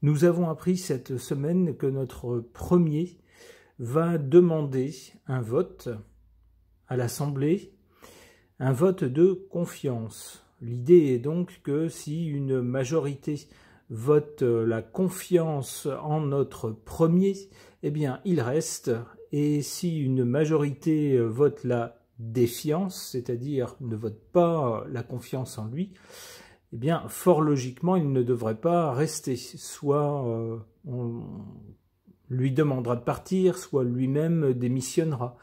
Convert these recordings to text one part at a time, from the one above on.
Nous avons appris cette semaine que notre premier va demander un vote à l'Assemblée, un vote de confiance. L'idée est donc que si une majorité vote la confiance en notre premier, eh bien il reste, et si une majorité vote la défiance, c'est-à-dire ne vote pas la confiance en lui, eh bien fort logiquement il ne devrait pas rester. Soit on lui demandera de partir, soit lui-même démissionnera.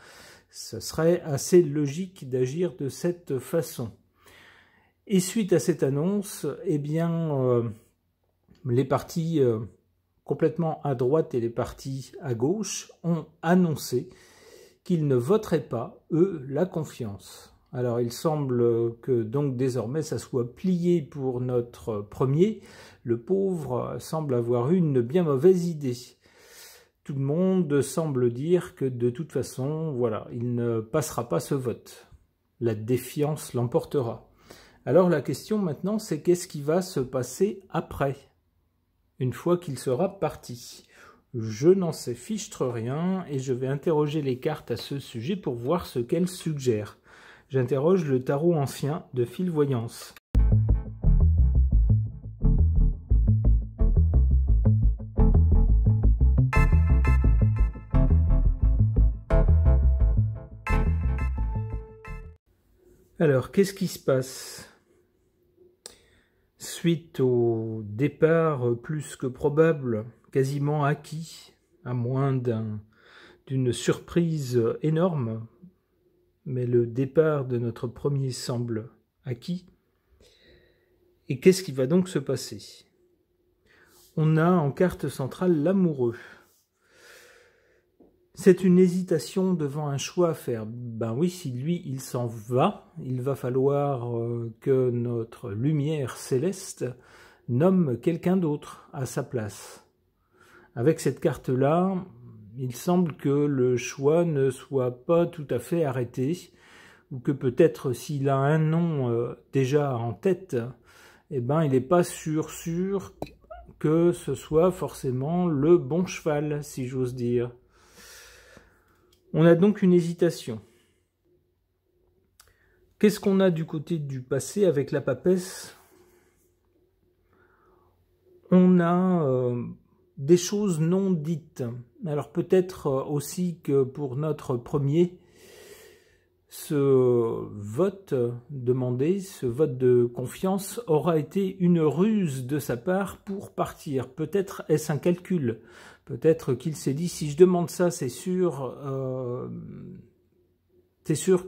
Ce serait assez logique d'agir de cette façon. Et suite à cette annonce, eh bien, les partis complètement à droite et les partis à gauche ont annoncé qu'ils ne voteraient pas, eux, la confiance. Alors il semble que donc désormais ça soit plié pour notre premier. Le pauvre semble avoir eu une bien mauvaise idée. Tout le monde semble dire que de toute façon, voilà, il ne passera pas ce vote. La défiance l'emportera. Alors la question maintenant, c'est qu'est-ce qui va se passer après, une fois qu'il sera parti? Je n'en sais fichtre rien et je vais interroger les cartes à ce sujet pour voir ce qu'elles suggèrent. J'interroge le tarot ancien de Fil Voyance. Alors, qu'est-ce qui se passe? Suite au départ plus que probable, quasiment acquis, à moins d'une surprise énorme, mais le départ de notre premier semble acquis. Et qu'est-ce qui va donc se passer? On a en carte centrale l'amoureux. C'est une hésitation devant un choix à faire. Ben oui, si lui, il s'en va, il va falloir que notre lumière céleste nomme quelqu'un d'autre à sa place. Avec cette carte-là, il semble que le choix ne soit pas tout à fait arrêté, ou que peut-être s'il a un nom déjà en tête, eh ben, il n'est pas sûr que ce soit forcément le bon cheval, si j'ose dire. On a donc une hésitation. Qu'est-ce qu'on a du côté du passé avec la papesse? On a des choses non dites. Alors peut-être aussi que pour notre premier, ce vote demandé, ce vote de confiance aura été une ruse de sa part pour partir. Peut-être est-ce un calcul. Peut-être qu'il s'est dit, si je demande ça, c'est sûr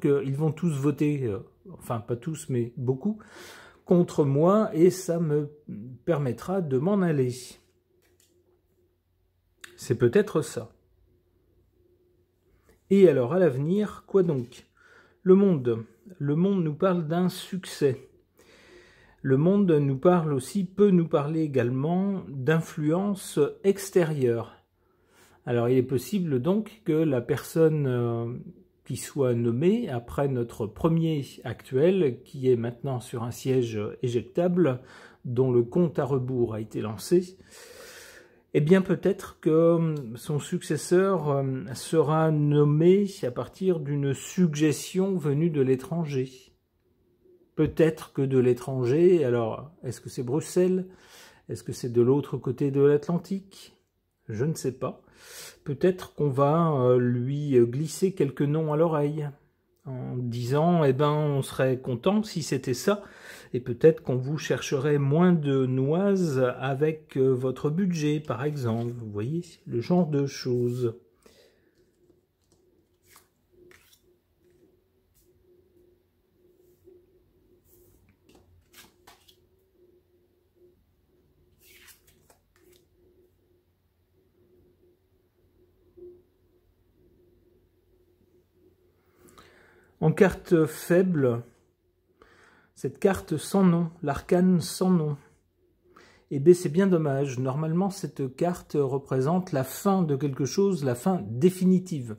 qu'ils vont tous voter, enfin pas tous, mais beaucoup, contre moi, et ça me permettra de m'en aller. C'est peut-être ça. Et alors, à l'avenir, quoi donc? Le monde nous parle d'un succès. Le monde nous parle aussi, peut nous parler également d'influence extérieure. Alors il est possible donc que la personne qui soit nommée après notre premier actuel, qui est maintenant sur un siège éjectable, dont le compte à rebours a été lancé, eh bien peut-être que son successeur sera nommé à partir d'une suggestion venue de l'étranger. Peut-être que de l'étranger, alors est-ce que c'est Bruxelles? Est-ce que c'est de l'autre côté de l'Atlantique? Je ne sais pas. Peut-être qu'on va lui glisser quelques noms à l'oreille, en disant, eh ben, on serait content si c'était ça, et peut-être qu'on vous chercherait moins de noises avec votre budget, par exemple. Vous voyez, le genre de choses. En carte faible, cette carte sans nom, l'arcane sans nom, eh bien c'est bien dommage. Normalement, cette carte représente la fin de quelque chose, la fin définitive.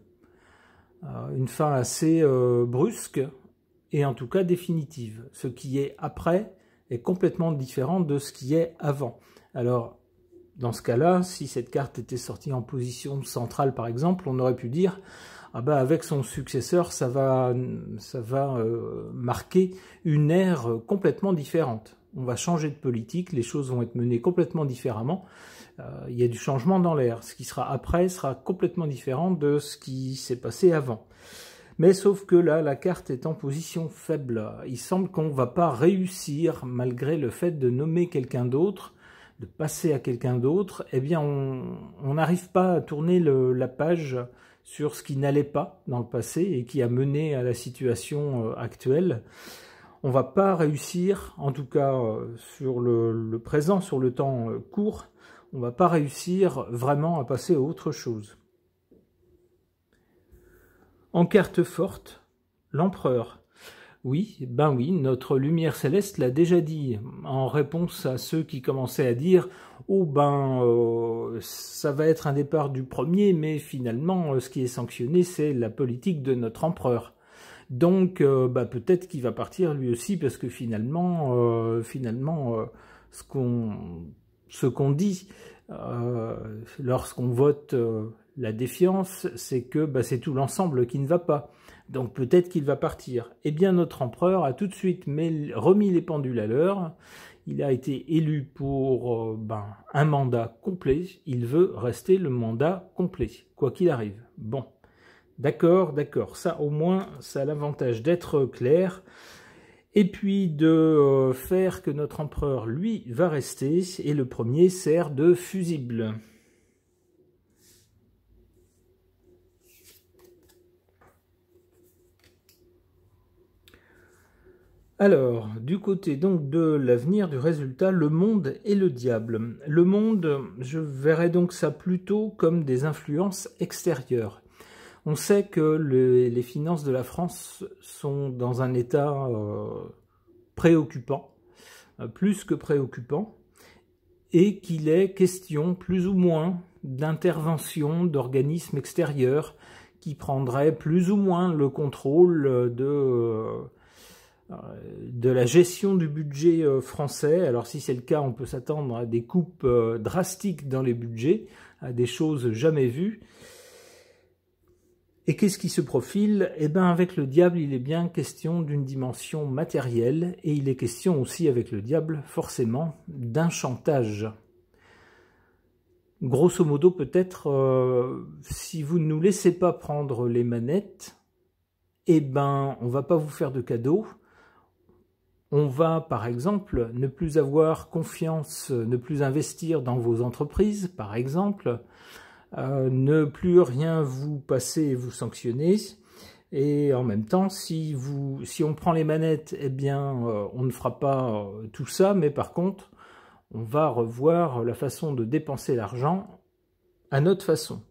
Une fin assez brusque et en tout cas définitive. Ce qui est après est complètement différent de ce qui est avant. Alors, Dans ce cas-là, si cette carte était sortie en position centrale, par exemple, on aurait pu dire ah ben avec son successeur, ça va marquer une ère complètement différente. On va changer de politique, les choses vont être menées complètement différemment. Il y a du changement dans l'air. Ce qui sera après sera complètement différent de ce qui s'est passé avant. Mais sauf que là, la carte est en position faible. Il semble qu'on ne va pas réussir, malgré le fait de nommer quelqu'un d'autre, de passer à quelqu'un d'autre, eh bien on n'arrive pas à tourner la page sur ce qui n'allait pas dans le passé et qui a mené à la situation actuelle. On ne va pas réussir, en tout cas sur le présent, sur le temps court, on ne va pas réussir vraiment à passer à autre chose. En carte forte, l'empereur. Oui, ben oui, notre lumière céleste l'a déjà dit, en réponse à ceux qui commençaient à dire « Oh ben, ça va être un départ du premier, mais finalement, ce qui est sanctionné, c'est la politique de notre empereur. » Donc, peut-être qu'il va partir lui aussi, parce que finalement, ce qu'on dit lorsqu'on vote la défiance, c'est que c'est tout l'ensemble qui ne va pas. Donc peut-être qu'il va partir. Eh bien, notre empereur a tout de suite remis les pendules à l'heure. Il a été élu pour un mandat complet. Il veut rester le mandat complet, quoi qu'il arrive. Bon, d'accord. Ça, au moins, ça a l'avantage d'être clair. Et puis de faire que notre empereur, lui, va rester. Et le premier sert de fusible. Alors, du côté donc de l'avenir, du résultat, le monde et le diable. Le monde, je verrais donc ça plutôt comme des influences extérieures. On sait que les finances de la France sont dans un état préoccupant, plus que préoccupant, et qu'il est question plus ou moins d'intervention d'organismes extérieurs qui prendraient plus ou moins le contrôle de la gestion du budget français. Alors si c'est le cas, on peut s'attendre à des coupes drastiques dans les budgets, à des choses jamais vues. Et qu'est-ce qui se profile? Eh bien, avec le diable, il est bien question d'une dimension matérielle, et il est question aussi avec le diable, forcément, d'un chantage. Grosso modo, peut-être, si vous ne nous laissez pas prendre les manettes, eh ben, on va pas vous faire de cadeaux. On va, par exemple, ne plus avoir confiance, ne plus investir dans vos entreprises, par exemple, ne plus rien vous passer et vous sanctionner. Et en même temps, si on prend les manettes, eh bien, on ne fera pas tout ça, mais par contre, on va revoir la façon de dépenser l'argent à notre façon.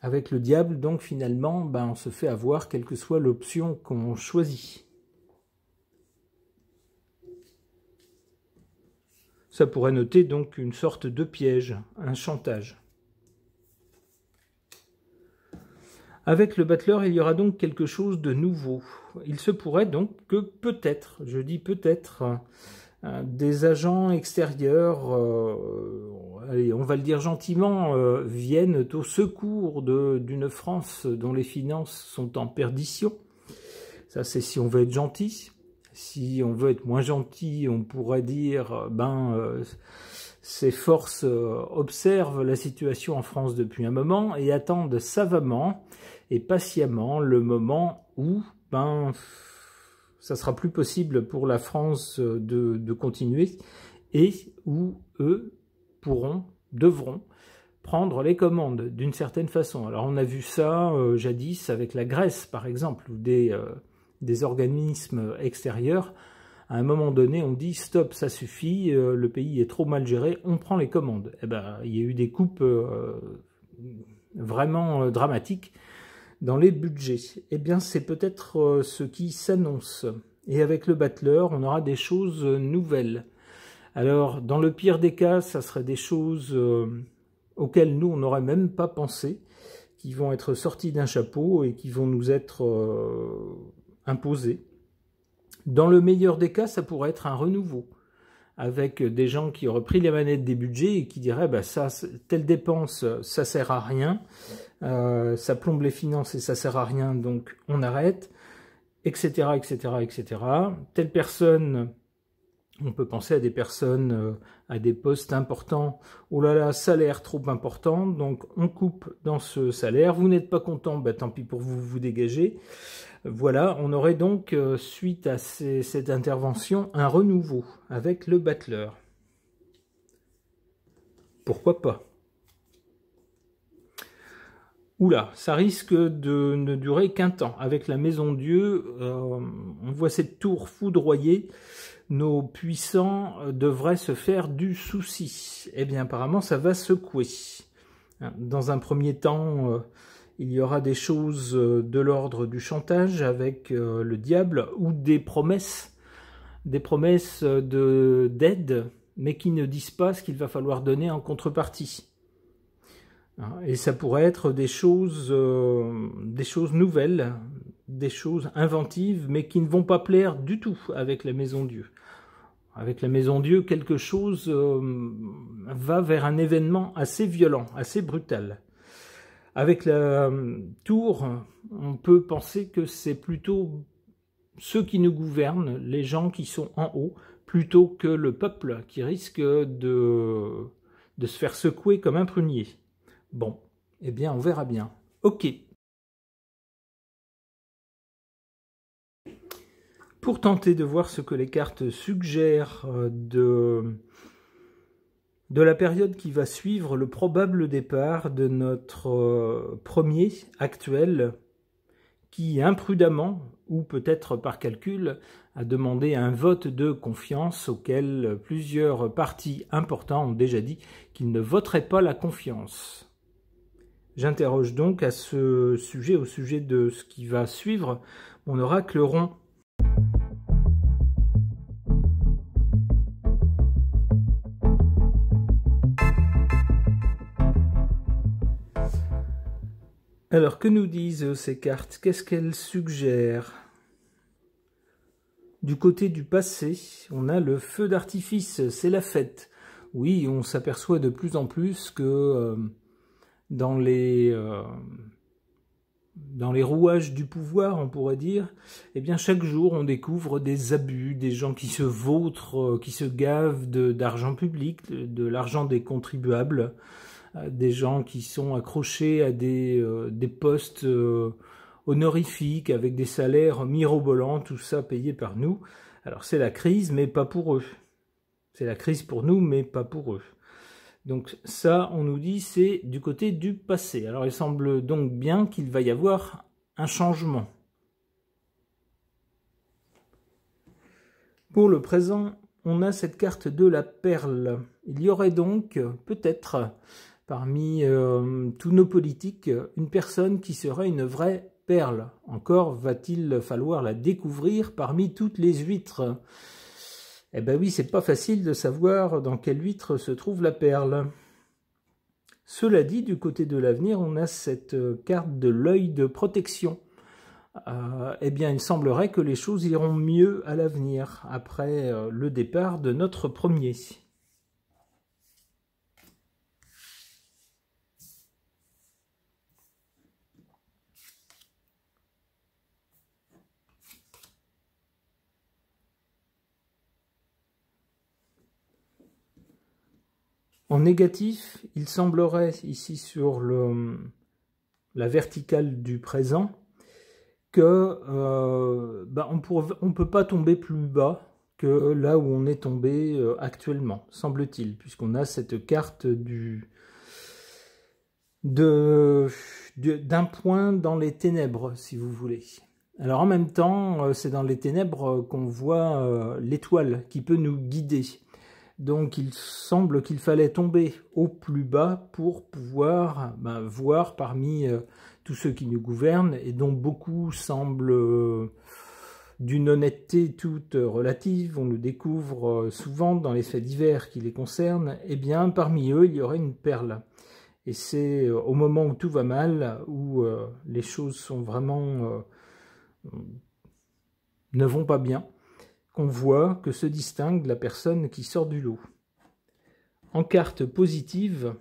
Avec le diable, donc, finalement, on se fait avoir, quelle que soit l'option qu'on choisit. Ça pourrait noter donc une sorte de piège, un chantage. Avec le battleur, il y aura donc quelque chose de nouveau. Il se pourrait donc que peut-être, je dis peut-être, des agents extérieurs, allez, on va le dire gentiment, viennent au secours d'une France dont les finances sont en perdition. Ça, c'est si on veut être gentil. Si on veut être moins gentil, on pourrait dire, ces forces observent la situation en France depuis un moment et attendent savamment et patiemment le moment où ça sera plus possible pour la France de continuer et où eux devront prendre les commandes d'une certaine façon. Alors on a vu ça jadis avec la Grèce par exemple, où des organismes extérieurs, à un moment donné, on dit « stop, ça suffit, le pays est trop mal géré, on prend les commandes ». Eh ben, il y a eu des coupes vraiment dramatiques dans les budgets. Eh bien, c'est peut-être ce qui s'annonce. Et avec le battleur, on aura des choses nouvelles. Alors, dans le pire des cas, ça serait des choses auxquelles nous, on n'aurait même pas pensé, qui vont être sorties d'un chapeau et qui vont nous être imposées. Dans le meilleur des cas, ça pourrait être un renouveau avec des gens qui auraient pris les manettes des budgets et qui diraient bah ça, telle dépense, ça sert à rien, ça plombe les finances et ça sert à rien, donc on arrête, etc., etc., etc. Telle personne, on peut penser à des personnes à des postes importants, oh là là, salaire trop important, donc on coupe dans ce salaire, vous n'êtes pas content, bah tant pis pour vous, vous dégagez. Voilà, on aurait donc, suite à cette intervention, un renouveau avec le battleur. Pourquoi pas? Oula, ça risque de ne durer qu'un temps. Avec la Maison Dieu, on voit cette tour foudroyée. Nos puissants devraient se faire du souci. Eh bien, apparemment, ça va secouer. Dans un premier temps, il y aura des choses de l'ordre du chantage avec le diable ou des promesses d'aide, mais qui ne disent pas ce qu'il va falloir donner en contrepartie. Et ça pourrait être des choses nouvelles, des choses inventives, mais qui ne vont pas plaire du tout avec la Maison Dieu. Avec la Maison Dieu, quelque chose va vers un événement assez violent, assez brutal. Avec la tour, on peut penser que c'est plutôt ceux qui nous gouvernent, les gens qui sont en haut, plutôt que le peuple qui risque de se faire secouer comme un prunier. Bon, eh bien on verra bien. Ok. Pour tenter de voir ce que les cartes suggèrent de la période qui va suivre le probable départ de notre premier actuel, qui imprudemment, ou peut-être par calcul, a demandé un vote de confiance auquel plusieurs partis importants ont déjà dit qu'ils ne voteraient pas la confiance. J'interroge donc à ce sujet, au sujet de ce qui va suivre, mon oracle rond. Alors, que nous disent ces cartes? Qu'est-ce qu'elles suggèrent? Du côté du passé, on a le feu d'artifice, c'est la fête. Oui, on s'aperçoit de plus en plus que dans les rouages du pouvoir, on pourrait dire, eh bien chaque jour on découvre des abus, des gens qui se vautrent, qui se gavent d'argent public, de l'argent des contribuables, des gens qui sont accrochés à des postes honorifiques avec des salaires mirobolants, tout ça payé par nous. Alors c'est la crise, mais pas pour eux. C'est la crise pour nous, mais pas pour eux. Donc ça, on nous dit, c'est du côté du passé. Alors il semble donc bien qu'il va y avoir un changement. Pour le présent, on a cette carte de la perle. Il y aurait donc peut-être parmi tous nos politiques une personne qui serait une vraie perle. Encore va-t-il falloir la découvrir parmi toutes les huîtres. Eh ben oui, c'est pas facile de savoir dans quelle huître se trouve la perle. Cela dit, du côté de l'avenir, on a cette carte de l'œil de protection. Eh bien, il semblerait que les choses iront mieux à l'avenir, après le départ de notre premier. En négatif, il semblerait ici sur la verticale du présent que on ne peut pas tomber plus bas que là où on est tombé actuellement, semble-t-il, puisqu'on a cette carte d'un point dans les ténèbres, si vous voulez. Alors en même temps, c'est dans les ténèbres qu'on voit l'étoile qui peut nous guider. Donc il semble qu'il fallait tomber au plus bas pour pouvoir voir parmi tous ceux qui nous gouvernent, et dont beaucoup semblent d'une honnêteté toute relative, on le découvre souvent dans les faits divers qui les concernent, et bien parmi eux il y aurait une perle. Et c'est au moment où tout va mal, où les choses sont vraiment ne vont pas bien, qu'on voit, que se distingue la personne qui sort du lot. En carte positive,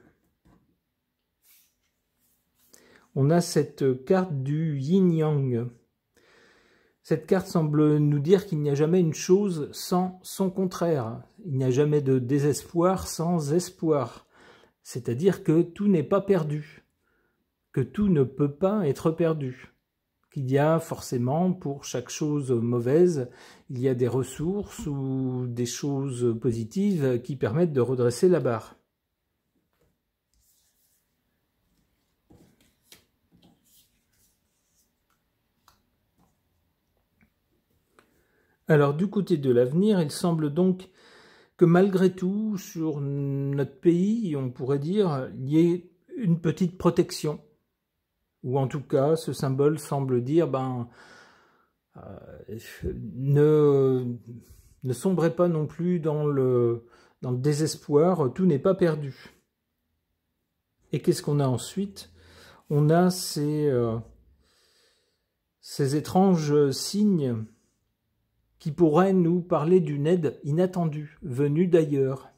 on a cette carte du yin-yang. Cette carte semble nous dire qu'il n'y a jamais une chose sans son contraire. Il n'y a jamais de désespoir sans espoir. C'est-à-dire que tout n'est pas perdu, que tout ne peut pas être perdu. Qu'il y a forcément, pour chaque chose mauvaise, il y a des ressources ou des choses positives qui permettent de redresser la barre. Alors, du côté de l'avenir, il semble donc que malgré tout, sur notre pays, on pourrait dire, il y ait une petite protection. Ou en tout cas, ce symbole semble dire, ne sombrez pas non plus dans le désespoir, tout n'est pas perdu. Et qu'est-ce qu'on a ensuite? On a ces étranges signes qui pourraient nous parler d'une aide inattendue, venue d'ailleurs.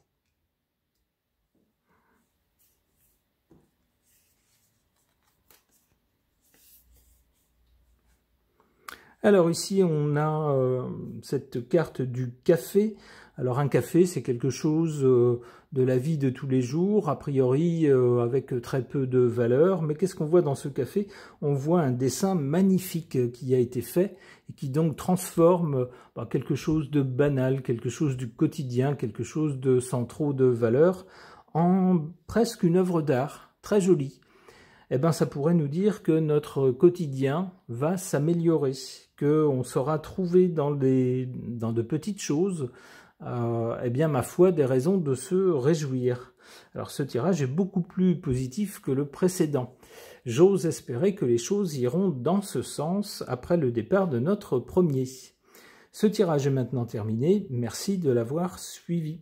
Alors ici, on a cette carte du café. Alors un café, c'est quelque chose de la vie de tous les jours, a priori avec très peu de valeur. Mais qu'est-ce qu'on voit dans ce café? On voit un dessin magnifique qui a été fait et qui donc transforme quelque chose de banal, quelque chose du quotidien, quelque chose de sans trop de valeur, en presque une œuvre d'art, très jolie. Eh bien, ça pourrait nous dire que notre quotidien va s'améliorer, qu'on saura trouver dans de petites choses, eh bien, ma foi, des raisons de se réjouir. Alors, ce tirage est beaucoup plus positif que le précédent. J'ose espérer que les choses iront dans ce sens après le départ de notre premier. Ce tirage est maintenant terminé. Merci de l'avoir suivi.